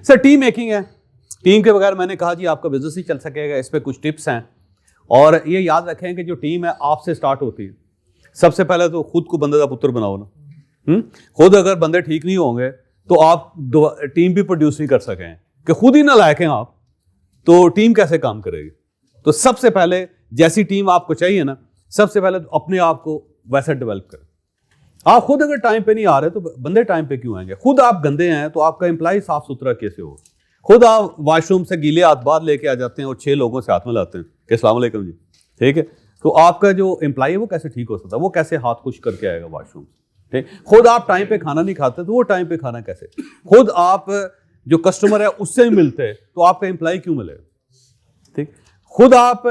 سر team making ہے, team کے بغیر میں نے کہا جی آپ کا بزنس نہیں چل سکے گا. اس پہ کچھ ٹپس ہیں, اور یہ یاد رکھیں کہ جو ٹیم ہے آپ سے سٹارٹ ہوتی ہے. سب سے پہلے تو خود کو بندے کا پتر بناؤ نا. خود اگر بندے ٹھیک نہیں ہوں گے تو آپ ٹیم بھی پروڈیوس نہیں کر سکیں. کہ خود ہی نہ لائق ہیں آپ تو ٹیم کیسے کام کرے گی. تو سب سے پہلے جیسی ٹیم آپ کو چاہیے نا, سب سے پہلے تو اپنے آپ کو ویسا ڈیولپ کریں. آپ خود اگر ٹائم پہ نہیں آ رہے تو بندے ٹائم پہ کیوں آئیں گے. خود آپ گندے ہیں تو آپ کا امپلائی صاف ستھرا کیسے ہو. خود آپ واش روم سے گیلے ہاتھ باہر لے کے آ جاتے ہیں اور 6 لوگوں سے ہاتھ میں لاتے ہیں کہ السلام علیکم جی, ٹھیک ہے, تو آپ کا جو امپلائی ہے وہ کیسے ٹھیک ہو سکتا ہے. وہ کیسے ہاتھ خشک کر کے آئے گا واش روم سے. خود آپ ٹائم پہ کھانا نہیں کھاتے تو وہ ٹائم پہ کھانا کیسے. خود آپ جو کسٹمر ہے اس سے ملتے تو آپ کا امپلائی کیوں ملے گا. ٹھیک, خود آپ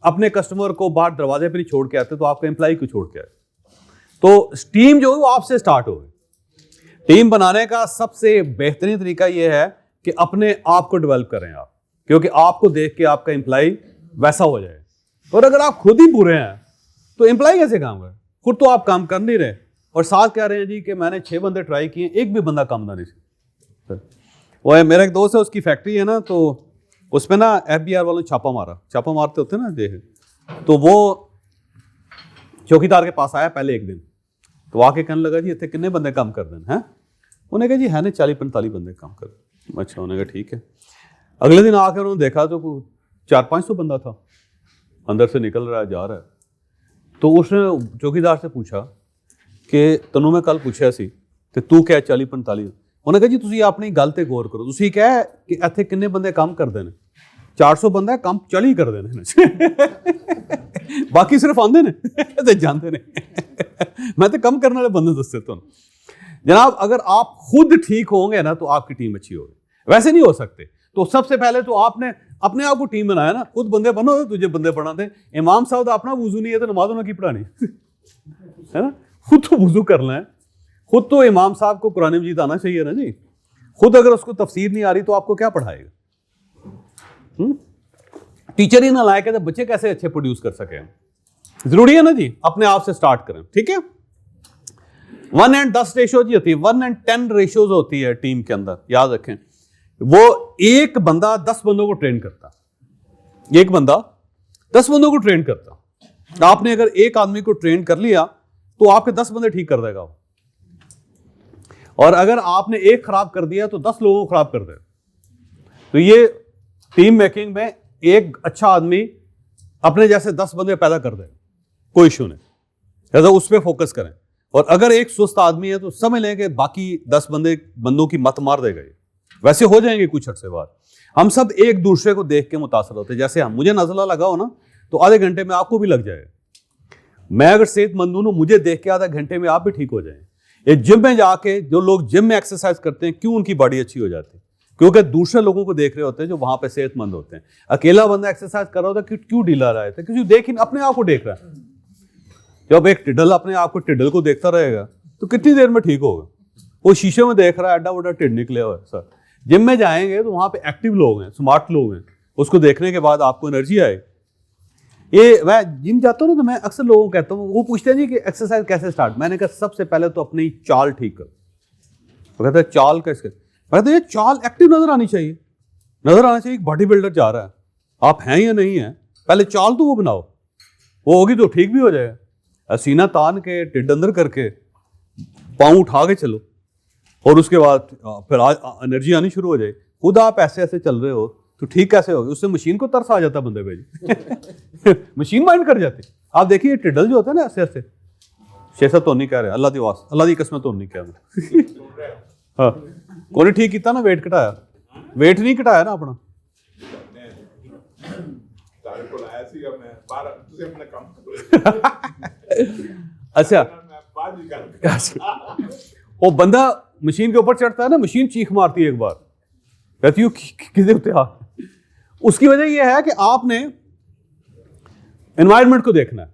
اپنے کسٹمر کو باہر دروازے پہ نہیں چھوڑ کے آتے تو آپ کا امپلائی کیوں چھوڑ کے آئے. تو ٹیم جو ہے وہ آپ سے سٹارٹ ہوگی. ٹیم بنانے کا سب سے بہترین طریقہ یہ ہے کہ اپنے آپ کو ڈیولپ کریں آپ, کیونکہ آپ کو دیکھ کے آپ کا امپلائی ویسا ہو جائے. اور اگر آپ خود ہی برے ہیں تو امپلائی کیسے کام کرے. خود تو آپ کام کر نہیں رہے اور ساتھ کہہ رہے ہیں جی کہ میں نے 6 بندے ٹرائی کیے, ایک بھی بندہ کام نہ نہیں سکتا. وہ ہے میرا ایک دوست ہے, اس کی فیکٹری ہے نا, تو اس پہ نا FBI والوں نے چھاپا مارتے ہوتے ہیں نا دیکھ. تو وہ چوکیدار کے پاس آیا پہلے ایک دن, تو آ کے کہنے لگا جی اتنے کتنے بندے کام کر دیں ہیں. انہوں نے کہا جی ہے نا 40-45 بندے کام کر دیں. اچھا, انہوں نے کہا ٹھیک ہے. اگلے دن آ کے انہوں نے دیکھا تو 400-500 بندہ تھا اندر سے نکل رہا ہے جا رہا ہے. تو اس نے چوکیدار سے پوچھا کہ تنوں میں کل پوچھا سی کہ تو کیا 40-45. انہوں نے کہا جی تسی اپنی گل تے غور کرو. تسی کہہ کہ اتنے کنے بندے کام کر دیں 400 بندہ کام 40 کر دیں باقی صرف آندے نے جانتے نے. میں تو کم کرنے والے بندے دستے تو جناب. اگر آپ خود ٹھیک ہوں گے نا تو آپ کی ٹیم اچھی ہوگی. ویسے نہیں ہو سکتے. تو سب سے پہلے تو آپ نے اپنے آپ کو ٹیم بنایا نا. خود بندے بنو تو تجھے بندے پڑھا دیں. امام صاحب تو اپنا وضو نہیں ہے تو نماز انہوں کی پڑھانی ہے نا. خود تو وضو کرنا ہے. خود تو امام صاحب کو قرآن مجید آنا چاہیے نا جی. خود اگر اس کو تفسیر نہیں آ رہی تو آپ کو کیا پڑھائے گا. ٹیچر ہی نہ لائے کہ بچے کیسے اچھے پروڈیوس کر سکیں. ضروری ہے نا جی اپنے آپ سے سٹارٹ کریں. ٹھیک ہے, 1:10 ریشو جی ہوتی ہے, 1:10 ریشوز ہوتی ہے ٹیم کے اندر. یاد رکھیں, وہ ایک بندہ 10 بندوں کو ٹرین کرتا. ایک بندہ 10 بندوں کو ٹرین کرتا. آپ نے اگر ایک آدمی کو ٹرین کر لیا تو آپ کے 10 بندے ٹھیک کر دے گا. اور اگر آپ نے ایک خراب کر دیا تو 10 لوگوں کو خراب کر دے گا. تو یہ ٹیم میکنگ میں ایک اچھا آدمی اپنے جیسے 10 بندے پیدا کر دے, کوئی ایشو نہیں. لہٰذا اس پہ فوکس کریں. اور اگر ایک سست آدمی ہے تو سمجھ لیں کہ باقی 10 بندوں کی مت مار دے گا. یہ ویسے ہو جائیں گے کچھ عرصے بعد. ہم سب ایک دوسرے کو دیکھ کے متاثر ہوتے ہیں. جیسے مجھے نزلہ لگا ہو نا تو آدھے گھنٹے میں آپ کو بھی لگ جائے گا. میں اگر صحت مند ہوں مجھے دیکھ کے آدھے گھنٹے میں آپ بھی ٹھیک ہو جائیں. یہ جم میں جا کے جو لوگ جم میں ایکسرسائز کرتے ہیں کیوں ان کی باڈی اچھی ہو جاتی ہے؟ کیونکہ دوسرے لوگوں کو دیکھ رہے ہوتے ہیں جو وہاں پہ صحت مند ہوتے ہیں. اکیلا بندہ ایکسرسائز کر رہا ہوتا ہے کیوں ڈھیلا رہا ہے, کیونکہ دیکھ اپنے آپ کو دیکھ رہا ہے. جب ایک ٹڈل اپنے آپ کو ٹڈل کو دیکھتا رہے گا تو کتنی دیر میں ٹھیک ہوگا. وہ شیشے میں دیکھ رہا ہے ایڈا وڈا ٹڈ نکلے ہوا ہے. سر جم میں جائیں گے تو وہاں پہ ایکٹیو لوگ ہیں, اسمارٹ لوگ ہیں. اس کو دیکھنے کے بعد آپ کو انرجی آئے. یہ میں جم جاتا ہوں نا تو میں اکثر لوگوں کو کہتا ہوں, وہ پوچھتے ہیں جی کہ ایکسرسائز کیسے سٹارٹ. میں نے کہا سب سے پہلے تو اپنی چال ٹھیک کرو. وہ کہتا ہے چال کیسے؟ میں کہتا ہے یہ چال ایکٹیو نظر آنی چاہیے. نظر آنا چاہیے باڈی بلڈر جا رہا ہے. آپ ہیں یا نہیں ہیں, پہلے چال تو وہ بناؤ, وہ ہوگی تو ٹھیک بھی ہو جائے گا. سینہ تان کے ٹڈ اندر کر کے پاؤں اٹھا کے چلو اور اس کے بعد پھر انرجی آنی شروع ہو جائے. خود آپ ایسے ایسے چل رہے ہو تو ٹھیک کیسے ہوگی؟ اس سے مشین کو ترس آ جاتا بندے پہ جی. مشین مائنڈ کر جاتی. آپ دیکھیے ٹڈل جو ہوتا ہے نا ایسے ایسے شیسا تو نہیں کہہ رہے, اللہ دی واس اللہ دی قسم تو نہیں کہہ رہے. ہاں کوئی ٹھیک کیتا نا, ویٹ گھٹایا, ویٹ نہیں گھٹایا نا اپنا. اچھا وہ بندہ مشین کے اوپر چڑھتا ہے نا, مشین چیخ مارتی ہے ایک بار, کہتی ہوں کسی ہوتے ہاتھ. اس کی وجہ یہ ہے کہ آپ نے انوائرمنٹ کو دیکھنا ہے.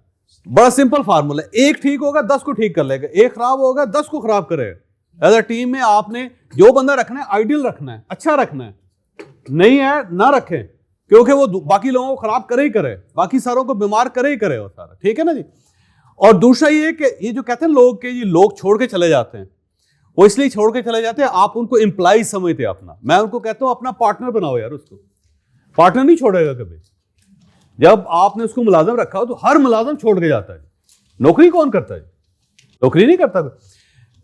بڑا سمپل فارمولا ہے, ایک ٹھیک ہوگا 10 کو ٹھیک کر لے گا, ایک خراب ہوگا 10 کو خراب کرے گا. ایز اے ٹیم میں آپ نے جو بندہ رکھنا ہے آئیڈیل رکھنا ہے, اچھا رکھنا ہے. نہیں ہے نہ رکھیں, کیونکہ وہ باقی لوگوں کو خراب کرے ہی کرے, باقی ساروں کو بیمار کرے ہی کرے وہ سارا. ٹھیک ہے نا جی. اور دوسرا یہ کہ یہ جو کہتے ہیں لوگ کہ یہ لوگ چھوڑ کے چلے جاتے ہیں, وہ اس لیے چھوڑ کے چلے جاتے ہیں, آپ ان کو امپلائز سمجھتے ہیں اپنا. میں ان کو کہتا ہوں اپنا پارٹنر بناؤ یار, اس کو پارٹنر نہیں چھوڑے گا کبھی. جب آپ نے اس کو ملازم رکھا ہو تو ہر ملازم چھوڑ کے جاتا ہے. نوکری کون کرتا ہے؟ نوکری نہیں کرتا.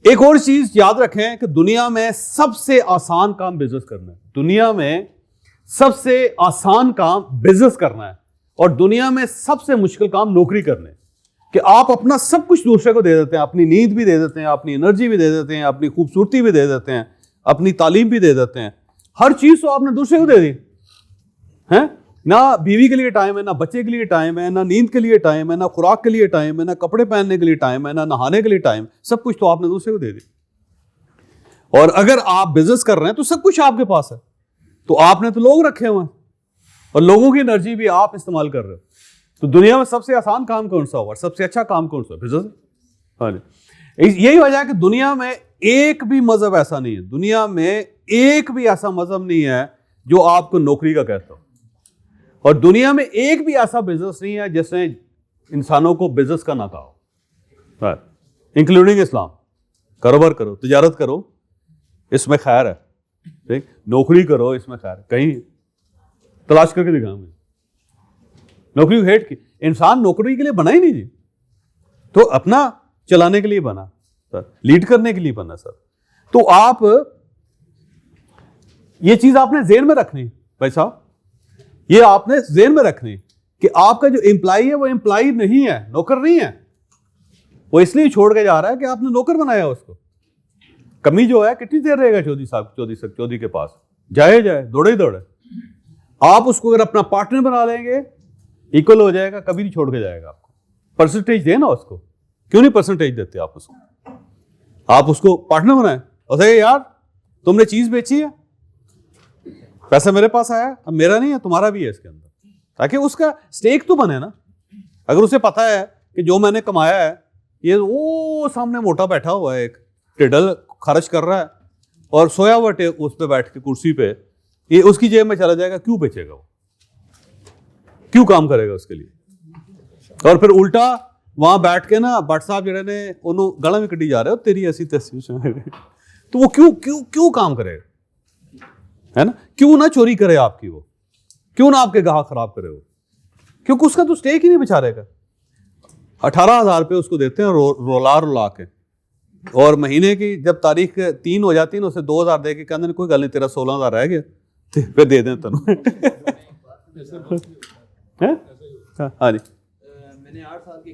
ایک اور چیز یاد رکھیں کہ دنیا میں سب سے آسان کام بزنس کرنا ہے. دنیا میں سب سے آسان کام بزنس کرنا ہے, اور دنیا میں سب سے مشکل کام نوکری کرنا ہے. کہ آپ اپنا سب کچھ دوسرے کو دے دیتے ہیں, اپنی نیند بھی دے دیتے ہیں, اپنی انرجی بھی دے دیتے ہیں, اپنی خوبصورتی بھی دے دیتے ہیں, اپنی تعلیم بھی دے دیتے ہیں. ہر چیز تو آپ نے دوسرے کو دے دی ہے. نہ بیوی کے لیے ٹائم ہے, نہ بچے کے لیے ٹائم ہے, نہ نیند کے لیے ٹائم ہے, نہ خوراک کے لیے ٹائم ہے, نہ کپڑے پہننے کے لیے ٹائم ہے, نہ نہانے کے لیے ٹائم. سب کچھ تو آپ نے دوسرے کو دے دی. اور اگر آپ بزنس کر رہے ہیں تو سب کچھ آپ کے پاس ہے, تو آپ نے تو لوگ رکھے ہوئے ہیں, اور لوگوں کی انرجی بھی آپ استعمال کر رہے ہو. تو دنیا میں سب سے آسان کام کون سا ہوگا, سب سے اچھا کام کون سا؟ بزنس. ہاں جی, یہی وجہ ہے کہ دنیا میں ایک بھی مذہب ایسا نہیں ہے, دنیا میں ایک بھی ایسا مذہب نہیں ہے جو آپ کو نوکری کا کہتا ہو, اور دنیا میں ایک بھی ایسا بزنس نہیں ہے جس نے انسانوں کو بزنس کا نہ کہا ہو, انکلوڈنگ اسلام. کاروبار کرو, تجارت کرو, اس میں خیر ہے. ٹھیک, نوکری کرو, اس میں خیر ہے. کہیں تلاش کر کے دکھاؤں گے نوکری ہیٹ کی. انسان نوکری کے لیے بنا ہی نہیں جی, تو اپنا چلانے کے لیے بنا سر, لیڈ کرنے کے لیے بنا سر. تو آپ یہ چیز آپ نے ذہن میں رکھنی بھائی صاحب, یہ آپ نے ذہن میں رکھنی کہ آپ کا جو امپلائی ہے وہ امپلائی نہیں ہے, نوکر نہیں ہے. وہ اس لیے چھوڑ کے جا رہا ہے کہ آپ نے نوکر بنایا اس کو. کمی جو ہے کتنی دیر رہے گا چودھری کے پاس, جائے دوڑے دوڑے. آپ اس کو اگر اپنا پارٹنر بنا لیں گے, ایکول ہو جائے گا, کبھی نہیں چھوڑ کے جائے گا آپ کو. پرسنٹیج دیں نا اس کو, کیوں نہیں پرسنٹیج دیتے آپ اس کو؟ آپ اس کو پارٹنر بنائیں اور کہے یار تم نے چیز بیچی ہے, پیسہ میرے پاس آیا, اب میرا نہیں ہے تمہارا بھی ہے اس کے اندر, تاکہ اس کا اسٹیک تو بنے نا. اگر اسے پتا ہے کہ جو میں نے کمایا ہے یہ وہ سامنے موٹا بیٹھا ہوا ہے, ایک ٹیڈل خرچ کر رہا ہے اور سویا ہوا اس پہ بیٹھ کے کرسی پہ, یہ اس کی جیب میں چلا جائے گا, کیوں بیچے گا وہ؟ کیوں کام کرے گا اس کے لیے؟ اور پھر الٹا وہاں بیٹھ کے نا بٹ صاحب جڑے نے انہوں گلا میں کٹی جا رہے ہو تیری ایسی تیسی, تو وہ کیوں کام کرے گا, ہے نا؟ کیوں نہ چوری کرے آپ کی, وہ کیوں نہ آپ کے گاہک خراب کرے وہ, کیونکہ اس کا تو اسٹیک ہی نہیں بیچارے کا. 18,000 روپے اس کو دیتے ہیں رولا کے, اور مہینے کی جب تاریخ 3 ہو جاتی ہے اسے 2,000 دے کے کہتے کوئی گل نہیں تیرا 16,000 رہ گیا, پھر دے دیں تنوں. ہاں جی, میں نے 8 سال کی